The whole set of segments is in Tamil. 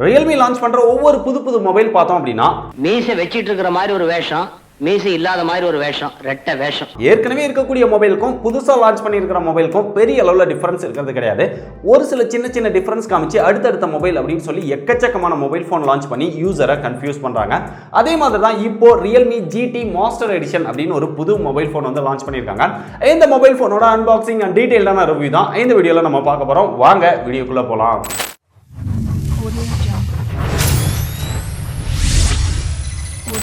Realme லான்ச் பண்ற ஒவ்வொரு புது மொபைல் பார்த்தோம் அப்படின்னா மீசை வெச்சிட்டு இருக்கிற மாதிரி ஒரு வேஷம், மீசை இல்லாத மாதிரி ஒரு வேஷம், ரெட்டை வேஷம். ஏற்கனவே இருக்கக்கூடிய மொபைலுக்கும் புதுசா லான்ச் பண்ணியிருக்கிற மொபைலுக்கும் பெரிய அளவுல டிஃபரன்ஸ் இருக்கிறது கிடையாது. ஒரு சில சின்ன டிஃபரன்ஸ் காமிச்சு அடுத்தடுத்த மொபைல் அப்படின்னு சொல்லி எக்கச்சக்கமான மொபைல் ஃபோன் லான்ச் பண்ணி யூசரை கன்ஃபியூஸ் பண்றாங்க. அதே மாதிரி தான் இப்போ Realme GT மாஸ்டர் எடிஷன் அப்படின்னு ஒரு புது மொபைல் ஃபோன் வந்து லான்ச் பண்ணியிருக்காங்க. இந்த மொபைல் ஃபோனோட அன்பாக்சிங் அண்ட் டீடைல்டான ரிவ்யூ தான் இந்த வீடியோல நம்ம பார்க்க போறோம். வாங்க வீடியோக்குள்ள போலாம்.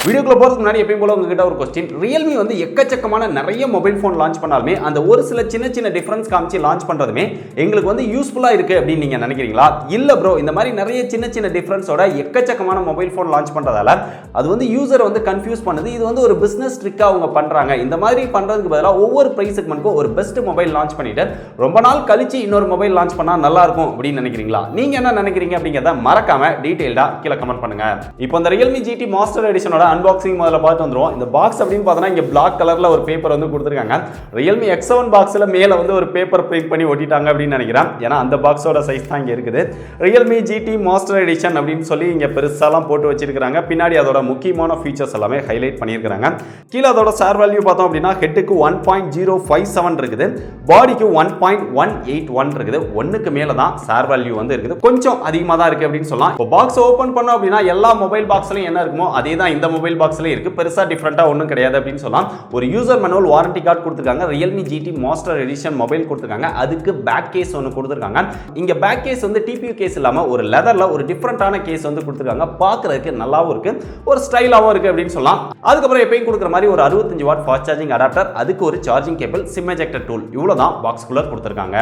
வீடியோக்குள்ள போறதுக்கு முன்னாடி எப்பயும் போல உங்ககிட்ட ஒரு கொஸ்டின். Realme வந்து எக்கச்சக்கமான நிறைய மொபைல் ஃபோன் லான்ச் பண்ணாலுமே அந்த ஒரு சில சின்ன டிஃபரன்ஸ் காமிச்சு லான்ச் பண்றதுமே எங்களுக்கு வந்து யூஸ்ஃபுல்லா இருக்கு அப்படின்னு நீங்க நினைக்கிறீங்களா? இல்ல ப்ரோ, இந்த மாதிரி நிறைய சின்ன டிஃபரன்ஸோட எக்கச்சக்கமான மொபைல் ஃபோன் லான்ச் பண்றதால அது வந்து யூசரை வந்து கன்ஃபியூஸ் பண்ணுது. இது வந்து ஒரு பிசினஸ் ட்ரிக்கா அவங்க பண்றாங்க. இந்த மாதிரி பண்றதுக்கு பதிலாக ஒவ்வொரு பிரைஸ் செக்மெண்ட்க்கும் ஒரு பெஸ்ட் மொபைல் லான்ச் பண்ணிட்டு ரொம்ப நாள் கழிச்சு இன்னொரு மொபைல் லான்ச் பண்ணா நல்லா இருக்கும் அப்படின்னு நினைக்கிறீங்களா? நீங்க என்ன நினைக்கிறீங்க அப்படிங்கறத மறக்காம டீடைல்டா கீழே கமெண்ட் பண்ணுங்க. இப்போ இந்த Realme GT மாஸ்டர் எடிஷனோட அன்பாக்சிங் முதல்ல பார்த்து வந்துருவோம். இந்த பாக்ஸ் அப்படின்னு பார்த்தோன்னா இங்க பிளாக் கலர்ல ஒரு பேப்பர் வந்து கொடுத்துருக்காங்க. Realme X7 பாக்ஸ்ல மேல வந்து ஒரு பேப்பர் பிரிண்ட் பண்ணி ஒட்டிட்டாங்க அப்படின்னு நினைக்கிறேன். ஏன்னா அந்த பாக்ஸோட சைஸ் தான் இங்க இருக்குது. Realme GT மாஸ்டர் எடிஷன் அப்படின்னு சொல்லி இங்க பெருசாலாம் போட்டு வச்சிருக்காங்க. பின்னாடி அதோட முக்கியமான ஃபீச்சர்ஸ் எல்லாமே ஹைலைட் பண்ணியிருக்காங்க. கீழே அதோட ஷேர் வேல்யூ பார்த்தோம் அப்படின்னா ஹெட்டுக்கு 1.057 இருக்குது, பாடிக்கு 1.181 இருக்குது. ஒன்னுக்கு மேல தான் ஷேர் வேல்யூ வந்து இருக்குது. கொஞ்சம் அதிகமாக தான் இருக்கு அப்படின்னு சொல்லலாம். இப்போ பாக்ஸ் ஓபன் பண்ணோம் அப்படின்னா எல்லா மொபைல் பாக்ஸ்லயும் என்ன இருக்குமோ அதே தான் இந்த மொபைல் பாக்ஸ்ல இருக்கு. பெருசா டிஃபரெண்டா ஒண்ணும் கிடையாது அப்படின்னு சொல்லலாம். ஒரு யூசர் மேனுவல் வாரண்டி கார்டு கொடுத்திருக்காங்க. Realme GT master edition mobile கொடுத்திருக்காங்க. அதுக்கு பேக் கேஸ் ஒன்னு கொடுத்திருக்காங்க. இங்க பேக் கேஸ் வந்து TPU கேஸ் இல்லாம ஒரு லெதர்ல ஒரு டிஃபரெண்டான கேஸ் வந்து கொடுத்திருக்காங்க. பார்க்கிறதுக்கு நல்லாவும் இருக்கு, ஒரு ஸ்டைலாவும் இருக்கு அப்படின்னு சொல்லலாம். அதுக்கு அப்புறம் எப்பவும் கொடுக்கிற மாதிரி ஒரு 65 வாட் ஃபாஸ்ட் சார்ஜிங் அடாப்டர், அதுக்கு ஒரு charging cable, sim ejector tool, இவ்வளவுதான் பாக்ஸ் குள்ள கொடுத்திருக்காங்க.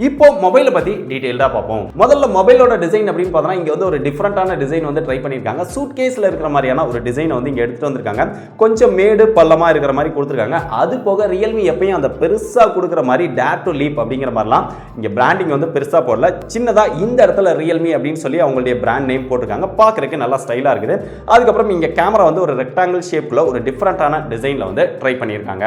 இப்போ மொபைலை பத்தி டீடைல்டா பார்ப்போம். முதல்ல மொபைலோட டிசைன் அப்படின்னு பார்த்தா இங்க வந்து ஒரு டிஃபரெண்டான டிசைன் வந்து ட்ரை பண்ணிருக்காங்க. சூட் கேஸ்ல இருக்கிற மாதிரியான ஒரு டிசைன் வந்து இங்க எடுத்துட்டு வந்திருக்காங்க. கொஞ்சம் மேடு பள்ளமா இருக்கிற மாதிரி கொடுத்திருக்காங்க. அது போக Realme எப்பயும் அந்த பெருசா கொடுக்கிற மாதிரி டேர் டு லீப் அப்படிங்கிற மாதிரிலாம் இங்க பிராண்டிங் வந்து பெருசா போடல. சின்னதா இந்த இடத்துல Realme அப்படின்னு சொல்லி அவங்களுடைய பிராண்ட் நேம் போட்டிருக்காங்க. பார்க்கறதுக்கு நல்லா ஸ்டைலா இருக்குது. அதுக்கப்புறம் இங்க கேமரா வந்து ஒரு ரெக்டாங்கிள் ஷேப்ல ஒரு டிஃபரெண்டான டிசைன்ல வந்து ட்ரை பண்ணியிருக்காங்க.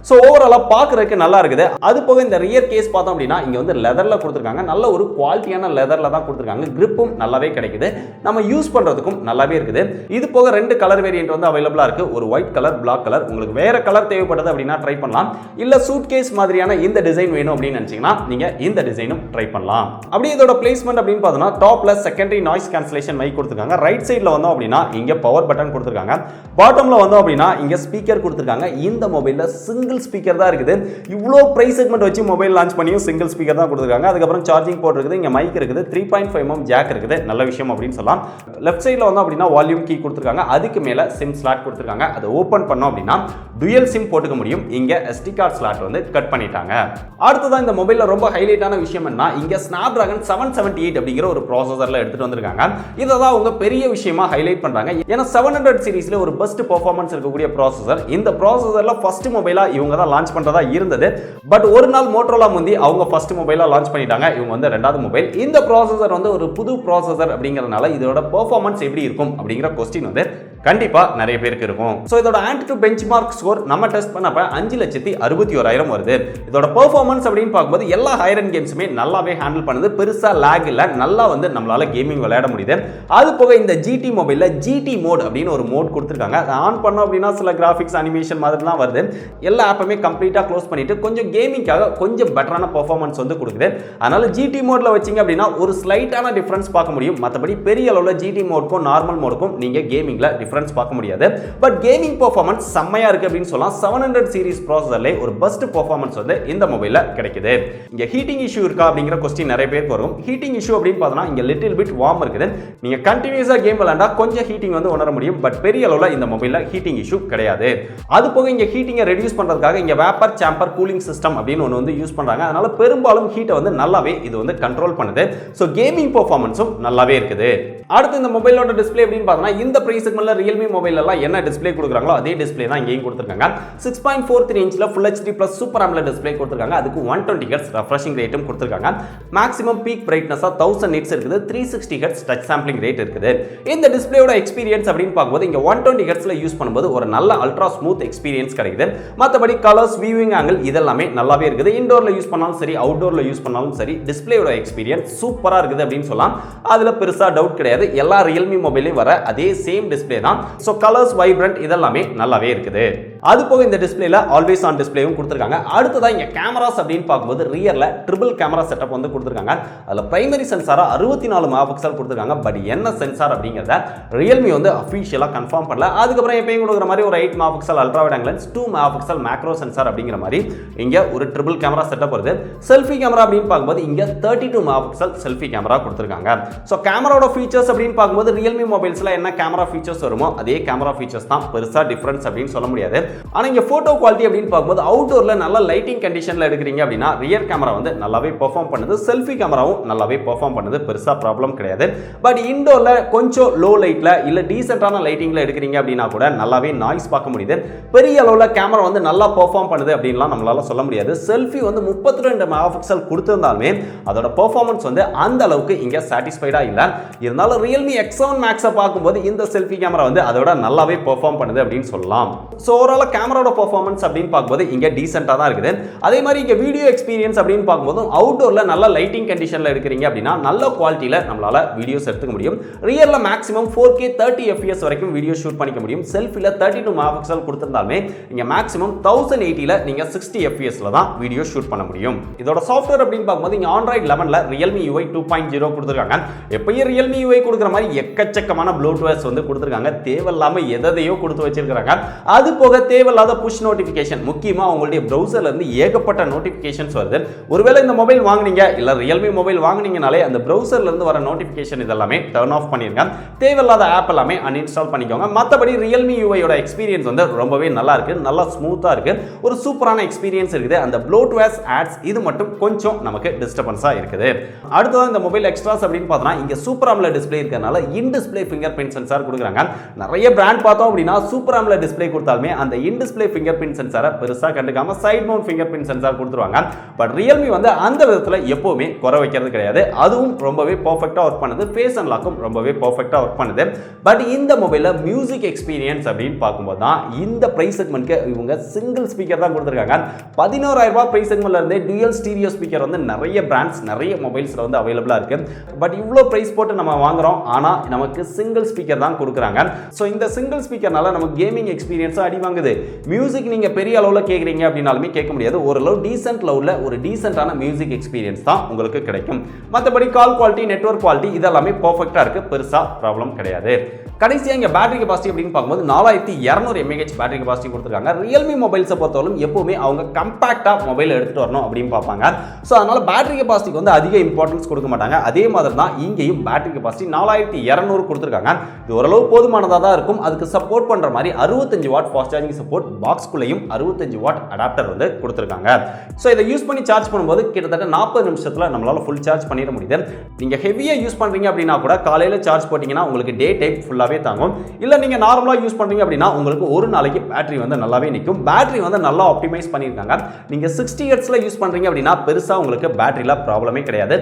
ஸோ ஓவராலா பார்க்கறதுக்கு நல்லா இருக்குது. அது போக இந்த ரியர் கேஸ் பார்த்தோம் அப்படின்னா இங்க வந்து லெதர்ல கொடுத்திருக்காங்க. நல்ல ஒரு குவாலிட்டியான லெதர்ல தான் கொடுத்திருக்காங்க. கிரிப்பும் நல்லாவே கிடைக்குது, நம்ம யூஸ் பண்றதுக்கும் நல்லாவே இருக்குது. இது போக ரெண்டு கலர் வேரியன்ட் வந்து அவைலபிளா இருக்கு. ஒரு ஒயிட் கலர், பிளாக் கலர். உங்களுக்கு வேற கலர் தேவைப்படுது அப்படின்னா ட்ரை பண்ணலாம். இல்ல சூட்கேஸ் மாதிரியான இந்த டிசைன் வேணும் அப்படின்னு நினைச்சீங்கன்னா நீங்க இந்த டிசைனும் ட்ரை பண்ணலாம். அப்படியே இதோட பிளேஸ்மென்ட் அப்படின்னு பார்த்தோம்னா டாப்ல செகண்டரி நாய்ஸ் கேன்சலேஷன் மைக் கொடுத்திருக்காங்க. ரைட் சைடுல வந்தோம் அப்படின்னா இங்க பவர் பட்டன் கொடுத்திருக்காங்க. பாட்டம்ல வந்தோம் அப்படின்னா இங்க ஸ்பீக்கர் கொடுத்திருக்காங்க. இந்த மொபைல்ல சிங்கிள் ஸ்பீக்கர் தான் இருக்குது. இவ்வளோ பிரைஸ் செக்மெண்ட் வச்சு மொபைல் லான்ச் பண்ணியும் சிங்கிள் ஸ்பீக்கர் தான் கொடுத்திருக்காங்க. அதுக்கப்புறம் சார்ஜிங் போர்ட் இருக்குது, இங்க மைக் இருக்குது, 3.5mm ஜாக் இருக்குது. நல்ல விஷயம் அப்படின்னு சொல்லலாம். லெஃப்ட் சைடுல வந்தோம் அப்படின்னா வால்யூம் கீ கொடுத்திருக்காங்க. அதுக்கு மேல சிம் ஸ்லாட் கொடுத்திருக்காங்க. அதை ஓபன் பண்ணோம் அப்படின்னா டுயல் சிம் போட்டுக்க முடியும். இங்க SD கார்டு ஸ்லாட் வந்து கட் பண்ணிட்டாங்க. அடுத்ததான் இந்த மொபைல்ல ரொம்ப ஹைலைட்டான விஷயம் என்ன, இங்க Snapdragon 778 அப்படிங்கிற ஒரு ப்ராசஸர்ல எடுத்துட்டு வந்திருக்காங்க. இதை தான் அவங்க பெரிய விஷயமா ஹைலைட் பண்றாங்க. ஏன்னா 700 சீரிஸ்ல ஒரு பெஸ்ட் பெர்ஃபார்மன்ஸ் இருக்கக்கூடிய ப்ராசஸர். இந்த ப்ராசஸர்ல ஃபர்ஸ்ட் மொபைலா இவங்க தான் லான்ச் பண்றதா இருந்தது. பட் ஒரு நாள் மோட்டோரோலா முந்தி அவங்க ஃபர்ஸ்ட் மொபைலா லான்ச் பண்ணிட்டாங்க. இவங்க வந்து ரெண்டாவது மொபைல். இந்த ப்ராசஸர் வந்து ஒரு புது ப்ராசஸர் அப்படிங்கறதுனால இதோட பெர்ஃபார்மன்ஸ் எப்படி இருக்கும் அப்படிங்கிற क्वेश्चन வந்து கண்டிப்பா நிறைய பேருக்கு இருக்கும். சோ இதோட ஆன்டி பெஞ்ச்மார்க் ஸ்கோர் நம்ம டெஸ்ட் பண்ணப்ப 5,61,000 வருது. இதோட பெர்ஃபார்மன்ஸ் அப்படின்னு பார்க்கும்போது எல்லா ஹையர் எண்ட் கேம்ஸுமே நல்லாவே ஹேண்டில் பண்ணுது. பெருசா லாக் இல்ல, நல்லா வந்து நம்மளால கேமிங் விளையாட முடியுது. அது போக இந்த GT மொபைல்ல GT மோட் அப்படின்னு ஒரு மோட் கொடுத்திருக்காங்க. அதை ஆன் பண்ணோம் அப்படின்னா சில கிராஃபிக்ஸ் அனிமேஷன் மாதிரிலாம் வருது. எல்லா ஆப்பையுமே கம்ப்ளீட்டா க்ளோஸ் பண்ணிட்டு கொஞ்சம் கேமிங்காக கொஞ்சம் பெட்டரான பெர்ஃபார்மன்ஸ் வந்து கொடுக்குது. அதனால GT மோட்ல வச்சீங்க அப்படின்னா ஒரு ஸ்லைட்டான டிஃபரன்ஸ் பார்க்க முடியும். மற்றபடி பெரிய அளவுல GT மோடுக்கும் நார்மல் மோடுக்கும் நீங்க கேமிங்ல டிஃபரன்ஸ் பார்க்க முடியாது. பட் கேமிங் பெர்ஃபார்மன்ஸ் செம்மையா இருக்கு அப்படின்னு சொல்லலாம். 700 சீரிஸ் ப்ராசஸர்ல ஒரு பெஸ்ட் பெர்ஃபார்மன்ஸ் வந்து இந்த மொபைல்ல கிடைக்குது. இங்க ஹீட்டிங் இஷ்யூ இருக்கா அப்படிங்கிற क्वेश्चन நிறைய பேருக்கு வரும். ஹீட்டிங் இஷ்யூ அப்படின்னு பார்த்தா இங்க லிட்டில் பிட் வார்ம் இருக்குது. நீங்க கண்டினியூஸா கேம் விளையாண்டா கொஞ்சம் ஹீட்டிங் வந்து உணர முடியும். பட் பெரிய அளவுல இந்த மொபைல்ல ஹீட்டிங் இஷ்யூ கிடையாது. அது போக இங்க ஹீட்டிங்கை ரெடியூஸ் பண்றதுக்காக இங்க வேப்பர் சேம்பர் கூலிங் சிஸ்டம் அப்படின்னு ஒன்னு வந்து யூஸ் பண்றாங்க. அதனால பெரும்பாலும் ஹீட்டை வந்து நல்லாவே இது வந்து கண்ட்ரோல் பண்ணுது. சோ கேமிங் பெர்ஃபார்மன்ஸும் நல்லாவே இருக்குது. அடுத்து இந்த மொபைலோட டிஸ்ப்ளே அப்படின்னு பார்த்தா இந்த பிரைஸ் செக்மெண்ட்ல Realme மொபைல் எல்லாம் என்ன டிஸ்ப்ளே கொடுக்குறாங்களோ அதே டிஸ்ப்ளே தான் இங்கேயும் கொடுத்துருக்காங்க. 6.43 இன்ச்ல Full HD Plus Super AMOLED display கொடுத்துருக்காங்க. அதுக்கு 120 Hz ரெஃப்ரெஷிங் ரேட்டும் கொடுத்துருக்காங்க. மேக்ஸிமம் பீக் பிரைட்னஸ் 1000 nits இருக்குது. 360 Hz டச் சாம்பிளிங் ரேட் இருக்குது. இந்த டிஸ்ப்ளேயோட எக்ஸ்பீரியன்ஸ் அப்படின்னு பார்க்கும்போது இங்க 120 Hzல யூஸ் பண்ணும்போது ஒரு நல்ல அல்ட்ரா ஸ்மூத் எக்ஸ்பீரியன்ஸ் கிடைக்குது. மற்றபடி கலர்ஸ், வியூவிங் ஆங்கிள் இதெல்லாமே நல்லாவே இருக்குது. இன்டோர்ல யூஸ் பண்ணாலும் சரி, அவுட்டோர்ல யூஸ் பண்ணாலும் சரி, டிஸ்ப்ளேயோட எக்ஸ்பீரியன்ஸ் சூப்பரா இருக்குது அப்படின்னு சொல்லலாம். அதுல பெருசா டவுட் கிடையாது. எல்லா Realme மொபைலையும் வர அதே சேம் டிஸ்ப்ளே தான். சோ கலர்ஸ், வைப்ரண்ட் இதெல்லாமே நல்லாவே இருக்குது. அது போக இந்த டிஸ்ப்ளேல ஆல்வேஸ் ஆன் டிஸ்ப்ளேவும் கொடுத்திருக்காங்க. அடுத்ததா இங்க கேமராஸ் அப்படின்னு பார்க்கும்போது ரியர்ல ட்ரிபிள் கேமரா செட்டப் வந்து கொடுத்திருக்காங்க. அதுல பிரைமரி சென்சாரா 64 மெகாபிக்சல் கொடுத்திருக்காங்க. பட் என்ன சென்சார் அப்படிங்கறத Realme வந்து அபிஷியலா கன்ஃபார்ம் பண்ணல. அதுக்கு அப்புறம் எப்பவும் கொடுக்குற மாதிரி ஒரு 8 megapixel ultra wide angle lens, 2 megapixel macro sensor அப்படிங்கிற மாதிரி இங்க ஒரு ட்ரிபிள் கேமரா செட்டப் வருது. செல்ஃபி கேமரா அப்படின்னு பார்க்கும்போது இங்க 32 மெகாபிக்சல் செல்ஃபி கேமரா கொடுத்திருக்காங்க. சோ கேமராவோட ஃபீச்சர்ஸ் அப்படின்னு பார்க்கும்போது Realme மொபைல்ஸ்ல என்ன கேமரா ஃபீச்சர்ஸ் வருமோ அதே கேமரா ஃபீச்சர்ஸ் தான். பெருசா டிஃபரன்ஸ் அப்படின்னு சொல்ல முடியாது. ஆனா இங்க போட்டோ குவாலிட்டி அப்படின்னு பார்க்கும்போது அவுட்டோர்ல நல்ல லைட்டிங் கண்டிஷன்ல எடுக்கிறீங்க அப்படின்னா ரியர் கேமரா வந்து நல்லாவே பெர்ஃபார்ம் பண்ணுது. செல்ஃபி கேமராவும் நல்லாவே பெர்ஃபார்ம் பண்ணுது. பெருசா ப்ராப்ளம் கிடையாது. பட் இன்டோர்ல கொஞ்சம் லோ லைட்ல இல்ல டீசென்ட்டான லைட்டிங்ல எடுக்கிறீங்க அப்படின்னா கூட நல்லாவே நாய்ஸ் பார்க்க முடியுது. பெரிய அளவுல கேமரா வந்து நல்லா பெர்ஃபார்ம் பண்ணுது அப்படின்லாம் நம்மளால சொல்ல முடியாது. செல்ஃபி வந்து 32 மெகாபிக்சல் கொடுத்திருந்தாலுமே அதோட பெர்ஃபார்மன்ஸ் வந்து அந்த அளவுக்கு இங்க சாட்டிஸ்ஃபைடா இல்ல. இருந்தாலும் Realme X7 Maxஐ பார்க்கும்போது இந்த செல்ஃபி கேமரா வந்து அதோட நல்லாவே பெர்ஃபார்ம் பண்ணுது அப்படின்னு சொல்லலாம். சோ ஓவரால் கேமராவோட பெர்ஃபார்மன்ஸ் அப்படின்னு பார்க்கும்போது இங்க டீசென்ட்டா தான் இருக்குது. அதே மாதிரி இங்க வீடியோ எக்ஸ்பீரியன்ஸ் அப்படின்னு பார்க்கும்போது அவுட்டோர்ல நல்ல லைட்டிங் கண்டிஷன்ல எடுக்கிறீங்க அப்படின்னா நல்ல குவாலிட்டியில நம்மளால வீடியோஸ் எடுத்துக்க முடியும். ரியர்ல மேக்ஸிமம் 4K 30 fps வரைக்கும் வீடியோ ஷூட் பண்ணிக்க முடியும். செல்ஃபில 32 மெகாபிக்சல் கொடுத்திருந்தாலுமே இங்க மேக்ஸிமம் 1080ல நீங்க 60 fpsல தான் வீடியோ ஷூட் பண்ண முடியும். இதோட சாஃப்ட்வேர் அப்படின்னு பார்க்கும்போது இங்க Android 11ல Realme UI 2.0 கொடுத்திருக்காங்க. எப்பயும் Realme UI கொடுக்குற மாதிரி எக்கச்சக்கமான ப்ளூடூத் வந்து கொடுத்திருக்காங்க. தேவையில்லாம எதையோ கொடுத்து வச்சிருக்காங்க. அது போக தேவையில்லாத புஷ் நோட்டிஃபிகேஷன், முக்கியமா உங்களுடைய பிரவுசர்ல இருந்து ஏகப்பட்ட நோட்டிஃபிகேஷன்ஸ் வருது. ஒருவேளை இந்த மொபைல் வாங்குனீங்க இல்ல Realme மொபைல் வாங்குனீங்கனாலே அந்த பிரவுசர்ல இருந்து வர நோட்டிஃபிகேஷன் இதெல்லாமே டர்ன் ஆஃப் பண்ணிருங்க. தேவையில்லாத ஆப் எல்லாமே அன்இன்ஸ்டால் பண்ணிக்கோங்க. மத்தபடி Realme UI யோட எக்ஸ்பீரியன்ஸ் வந்து ரொம்பவே நல்லா இருக்கு. நல்லா ஸ்மூத்தா இருக்கு. ஒரு சூப்பரான எக்ஸ்பீரியன்ஸ் இருக்குது. அந்த ப்ளூடூத் ஆட்ஸ் இது மட்டும் கொஞ்சம் நமக்கு டிஸ்டர்பன்ஸா இருக்குது. அடுத்ததா இந்த மொபைல் எக்ஸ்ட்ராஸ் அப்படின்னு பார்த்தா இங்க சூப்பர் AMOLED டிஸ்ப்ளே இருக்கறனால இன் டிஸ்ப்ளே ஃபிங்கர் பிரிண்ட் சென்சார் கொடுக்குறாங்க. நிறைய பிராண்ட் பார்த்தோம் அப்படின்னா சூப்பர் AMOLED டிஸ்ப்ளே கொடுத்தாலுமே அந்த இன் டிஸ்ப்ளே ஃபிங்கர் பிரிண்ட் சென்சாரை பெருசா கண்டுக்காம side mount finger print sensor கொடுத்துருவாங்க. பட் Realme வந்து அந்த விதத்துல எப்பவுமே குறை வைக்கிறது கிடையாது. அதுவும் ரொம்பவே பெர்ஃபெக்ட்டா ஒர்க் பண்ணுது. ஃபேஸ் அன்லாக்கும் ரொம்பவே பெர்ஃபெக்ட்டா ஒர்க் பண்ணுது. பட் இந்த மொபைல்ல மியூசிக் எக்ஸ்பீரியன்ஸ் அப்படின்னு பார்க்கும்போது தான் இந்த பிரைஸ் செக்மெண்ட்க்கு இவங்க சிங்கிள் ஸ்பீக்கர் தான் கொடுத்துருக்காங்க. 11000 ரூபாய் பிரைஸ் செக்மெண்ட்ல இருந்து டுயல் ஸ்டீரியோ ஸ்பீக்கர் வந்து நிறைய பிராண்ட்ஸ் நிறைய மொபைல்ஸ்ல வந்து அவைலபிளா இருக்கு. பட் இவ்ளோ பிரைஸ் போட்டு நம்ம வாங்குறோம். ஆனா நமக்கு சிங்கிள் ஸ்பீக்கர் தான் கொடுக்குறாங்க. சோ இந்த சிங்கிள் ஸ்பீக்கர்னால நமக்கு கேமிங் எக்ஸ்பீரியன்ஸ் அடி வாங்குது. மியூசிக் நீங்க பெரிய அளவுல கேக்குறீங்க அப்படினாலுமே கேட்க முடியாது. ஓரளவு டீசன்ட் லெவல்ல ஒரு டீசன்ட்டான மியூசிக் எக்ஸ்பீரியன்ஸ் தான் உங்களுக்கு கிடைக்கும். மத்தபடி கால் குவாலிட்டி, நெட்வொர்க் குவாலிட்டி இதெல்லாமே பெர்ஃபெக்ட்டா இருக்கு. பெருசா ப்ராப்ளம் கிடையாது. கடைசியா இங்க பேட்டரி கெபாசிட்டி அப்படின்னு பார்க்கும்போது 4200 mAh பேட்டரி கெபாசிட்டி கொடுத்திருக்காங்க. Realme மொபைல்ஸை பொறுத்தவரைக்கும் எப்பவுமே அவங்க கம்பாக்ட்டா மொபைல் எடுத்துட்டு வரணும் அப்படின்னு பார்ப்பாங்க. சோ அதனால பேட்டரி கெபாசிட்டிக்கு வந்து அதிக இம்பார்ட்டன்ஸ் கொடுக்க மாட்டாங்க. அதே மாதிரி தான் இங்கேயும் பேட்டரி கெபாசிட்டி 4200 கொடுத்திருக்காங்க. இது ஓரளவு போதுமானதா தான் இருக்கும். அதுக்கு சப்போர்ட் பண்ற மாதிரி 65 வாட் ஃபாஸ்ட் சார்ஜிங் சப்போர்ட், பாக்ஸ்க்குள்ளேயும் 65 வாட் அடாப்டர் வந்து கொடுத்திருக்காங்க. சோ இதை யூஸ் பண்ணி சார்ஜ் பண்ணும்போது கிட்டத்தட்ட 40 நிமிஷத்துல நம்மளால ஃபுல் சார்ஜ் பண்ணிட முடியுது. நீங்க ஹெவியா யூஸ் பண்றீங்க அப்படின்னா கூட காலையில சார்ஜ் போட்டீங்கன்னா உங்களுக்கு டே டைம் ஃபுல்லாவே தாங்கும். இல்ல நீங்க நார்மலா யூஸ் பண்றீங்க அப்படின்னா உங்களுக்கு ஒரு நாளைக்கு பேட்டரி வந்து நல்லாவே நிக்கும். பேட்டரி வந்து நல்லா ஆப்டிமைஸ் பண்ணிருக்காங்க. நீங்க 60 ஹெர்ட்ஸ்ல யூஸ் பண்றீங்க அப்படின்னா பெருசா உங்களுக்கு பேட்டரியில ப்ராப்ளமே கிடையாது.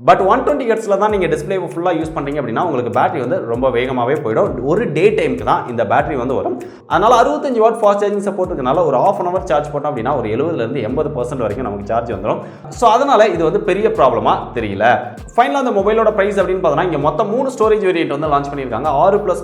பட் 120 ஹெர்ட்ஸ்ல தான் நீங்க டிஸ்ப்ளே ஃபுல்லா யூஸ் பண்றீங்க அப்படின்னா உங்களுக்கு பேட்டரி வந்து ரொம்ப வேகமாவே போய்டும். ஒரு டே டைம்க்கு தான் இந்த பேட்டரி வந்து வரும். அதனால 65 வாட் ஃபாஸ்ட் சார்ஜிங் சப்போர்ட் இருக்கனால ஒரு half an hour சார்ஜ் போட்டோம் அப்படின்னா ஒரு 70ல இருந்து 80% வரைக்கும் நமக்கு சார்ஜ் வந்துரும். சோ அதனால இது வந்து பெரிய ப்ராப்ளமா தெரியல. ஃபைனலா அந்த மொபைலோட பிரைஸ் அப்படின்னு பார்த்தா இங்க மொத்தம் 3 ஸ்டோரேஜ் வேரியன்ட் வந்து லான்ச் பண்ணிருக்காங்க.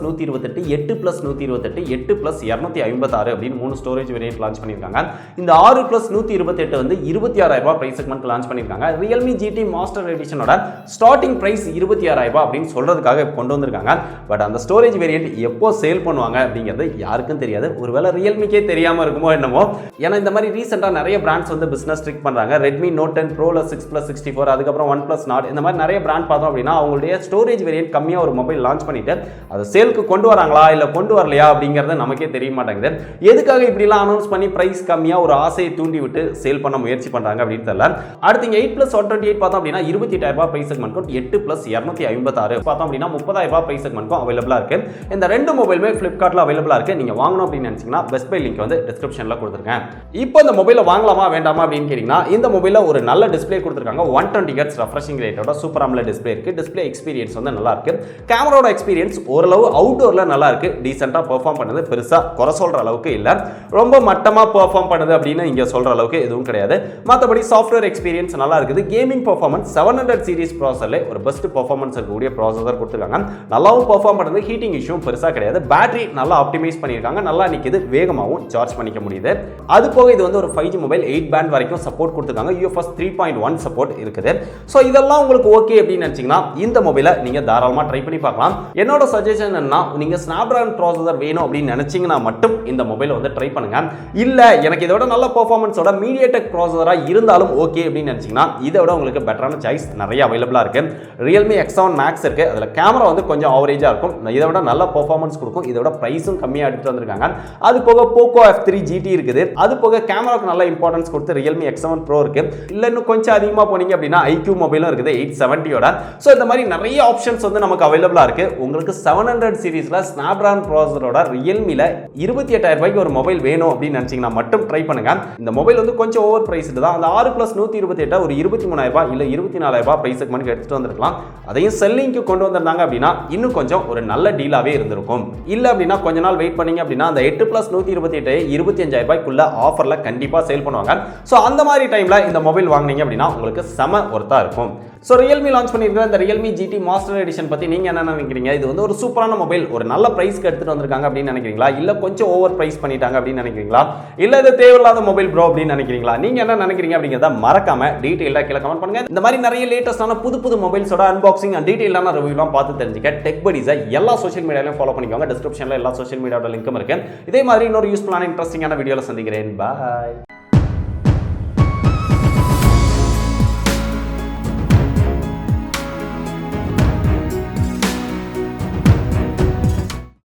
6+128, 8+128, 8+256 அப்படின்னு 3 ஸ்டோரேஜ் வேரியன்ட் லான்ச் பண்ணிருக்காங்க. இந்த 6+128 வந்து 26000 ரூபாய் பிரைஸ் செக்மென்ட்ல லான்ச் பண்ணிருக்காங்க. Realme GT மாஸ்டர் எடிஷனோட ஸ்டார்டிங் பிரைஸ் 26000 ரூபாய் அப்படின்னு சொல்றதுக்காக கொண்டு வந்திருக்காங்க. பட் அந்த ஸ்டோரேஜ் வேரியன்ட் எப்போ சேல் பண்ணுவாங்க அப்படிங்கிறது யாருக்கும் தெரியாது. ஒருவேளை Realme ரியல்மிக்கே தெரியாமல் இருக்குமோ என்னமோ. ஏன்னா இந்த மாதிரி ரீசெண்டாக நிறைய பிராண்ட்ஸ் வந்து பிஸ்னஸ் ட்ரிக் பண்ணுறாங்க. ரெட்மி நோட் 10 ப்ரோவில் 6+64, அதுக்கப்புறம் OnePlus Nord, இந்த மாதிரி நிறைய பிராண்ட் பார்த்தோம் அப்படின்னா அவங்களுடைய ஸ்டோரேஜ் வேரியன்ட் கம்மியாக ஒரு மொபைல் லான்ச் பண்ணிட்டு அதை சேலுக்கு கொண்டு வராங்களா இல்லை கொண்டு வரலையா அப்படிங்கிறது நமக்கே தெரிய மாட்டேங்குது. எதுக்காக இப்படிலாம் அனௌன்ஸ் பண்ணி பிரைஸ் கம்மியாக ஒரு ஆசையை தூண்டி விட்டு சேல் பண்ண முயற்சி பண்ணுறாங்க அப்படின்னு தெரியல. அடுத்து இங்கே 8+128 பார்த்தோம் அப்படின்னா 28,000 பிரைஸ் செக்மெண்ட்க்கும் 8+256 பார்த்தோம் அப்படின்னா 30,000 பிரைஸ் செக்மெண்ட்க்கும் அவைலபிளாக இருக்கு. இந்த ரெண்டு மொபைலுமே ஃபிளிப்கார்ட்டில் அவைலபிளாக இருக்கு. நீங்கள் வாங்கணும் அப்படின்னு நினச்சிங்கன்னா பெஸ்ட் பை லிங்க் வந்து டிஸ்கிரிப்ஷனில் கொடுத்துருக்கேன். இப்போ இந்த மொபைலை வாங்கலாமா வேண்டாமா அப்படின்னு கேட்டிங்கன்னா இந்த மொபைலில் ஒரு நல்ல டிஸ்பிளே கொடுத்துருக்காங்க. 120 Hz ரெஃப்ரெஷிங் ரேட்டோட சூப்பர் AMOLED டிஸ்பிளே இருக்கு. டிஸ்பிளே எக்ஸ்பீரியன்ஸ் வந்து நல்லா இருக்கு. கேமராவோட எக்ஸ்பீரியன்ஸ் ஓரளவு அவுட்டோரில் நல்லா இருக்கு. டீசெண்டாக பெர்ஃபார்ம் பண்ணுது. பெருசாக குறை சொல்கிற அளவுக்கு இல்லை. ரொம்ப மட்டமாக பெர்ஃபார்ம் பண்ணுது அப்படின்னு இங்கே சொல்கிற அளவுக்கு எதுவும் கிடையாது. மற்றபடி சாஃப்ட்வேர் எக்ஸ்பீரியன்ஸ் நல்லா இருக்குது. கேமிங் பெர்ஃபார்மன்ஸ் 700 சீரிஸ் ப்ராசஸர்ல ஒரு பெஸ்ட் பெர்ஃபார்மன்ஸ் இருக்கக்கூடிய ப்ராசஸர் கொடுத்துருக்காங்க. நல்லாவும் பெர்ஃபார்ம் பண்ணுது. ஹீட்டிங் இஷ்யூ பெருசாக கிடையாது. பேட்டரி நல்லா ஆப்டிமைஸ் பண்ணியிருக்காங்க. நல்லா நிற்குது. வேகமாகவும் சார்ஜ் பண்ணிக்க முடியுது. அது போக இது வந்து ஒரு 5G மொபைல் 8 பேண்ட் வரைக்கும் சப்போர்ட் கொடுத்துருக்காங்க. UFS 3.1 சப்போர்ட் இருக்குது. ஸோ இதெல்லாம் உங்களுக்கு ஓகே அப்படின்னு நினச்சிங்கன்னா இந்த மொபைலை நீங்கள் தாராளமாக ட்ரை பண்ணி பார்க்கலாம். என்னோட சஜஷன் என்ன, நீங்கள் ஸ்னாப்டிராகன் ப்ராசஸர் வேணும் அப்படின்னு நினச்சிங்கன்னா மட்டும் இந்த மொபைலை வந்து ட்ரை பண்ணுங்க. இல்லை எனக்கு இதோட நல்ல பெர்ஃபார்மன்ஸோட மீடியாடெக் ப்ராசஸராக இருந்தாலும் ஓகே அப்படின்னு நினச்சிங்கன்னா இதை விட உங்களுக்கு பெட்டரான சாய்ஸ் நிறைய அவைலபிளாக இருக்குது. Realme X7 Max இருக்குது. அதில் கேமரா வந்து கொஞ்சம் ஆவரேஜாக இருக்கும். இதை விட நல்ல பெர்ஃபார்மன்ஸ் கொடுக்கும். இதோட ப்ரைஸும் கம்மியாக எடுத்துட்டு வந்திருக்காங்க. அது போக Poco F3 GT இருக்குது. அது போக கேமராவுக்கு நல்ல இம்பார்ட்டன்ஸ் கொடுத்து Realme X7 Pro இருக்குது. இல்லை இன்னும் கொஞ்சம் அதிகமாக போனீங்க அப்படின்னா IQ மொபைலும் இருக்குது 870யோட. ஸோ இந்த மாதிரி நிறைய ஆப்ஷன்ஸ் வந்து நமக்கு அவைலபிளாக இருக்குது. உங்களுக்கு 700 சீரீஸில் ஸ்னாப்டிராகன் ப்ராசஸரோட ரியல்மியில் 28,000 ஒரு மொபைல் வேணும் அப்படின்னு நினச்சிங்கன்னா மட்டும் ட்ரை பண்ணுங்க. இந்த மொபைல் வந்து கொஞ்சம் ஓவர் பிரைஸ்டு தான். அந்த 6+128 ஒரு 23,000 இல்லை 24,000 பிரைஸ் செக்மெண்ட்க்கு எடுத்துட்டு வந்திருக்கலாம். அதையும் செல்லிங்க்கு கொண்டு வந்திருந்தாங்க அப்படின்னா இன்னும் கொஞ்சம் ஒரு நல்ல டீலாவே இருந்திருக்கும். இல்லை அப்படின்னா கொஞ்ச நாள் வெயிட் பண்ணீங்க அப்படின்னா அந்த 8+128 25,000 ஆஃபர்ல கண்டிப்பா சேல் பண்ணுவாங்க. ஸோ அந்த மாதிரி டைம்ல இந்த மொபைல் வாங்குனீங்க அப்படின்னா உங்களுக்கு செம ஒர்த்தா இருக்கும். ஸோ Realme லான்ச் பண்ணியிருக்கிற இந்த Realme GT மாஸ்டர் எடிஷன் பற்றி நீங்கள் என்ன நினைக்கிறீங்க? இது வந்து ஒரு சூப்பரான மொபைல், ஒரு நல்ல ப்ரைஸ்க்கு எடுத்துகிட்டு வந்திருக்காங்க அப்படின்னு நினைக்கிறீங்களா? இல்லை கொஞ்சம் ஓவர் ப்ரைஸ் பண்ணிட்டாங்க அப்படின்னு நினைக்கிறீங்களா? இல்லை இது தேவையில்லாத மொபைல் ப்ரோ அப்படின்னு நினைக்கிறீங்களா? நீங்கள் என்ன நினைக்கிறீங்க அப்படிங்கிறத மறக்காம டீட்டெயிலாக கீழே கமெண்ட் பண்ணுங்க. இந்த மாதிரி நிறைய லேட்டஸ்டான புது மொபைல்ஸோட அன்பாக்சிங் அண்ட் டீட்டெயிலான ரிவ்யூலாம் பார்த்து தெரிஞ்சுக்க டெக் படிஸை எல்லா சோஷியல் மீடியாலையும் ஃபாலோ பண்ணிக்கோங்க. டிஸ்கிரிப்ஷனில் எல்லா சோஷியல் மீடியாவோட லிங்க்கும் இருக்கு. இதே மாதிரி இன்னொரு யூஸ்ஃபுல்லான இன்ட்ரெஸ்டிங்கான வீடியோவில் சந்திக்கிறேன். பாய்.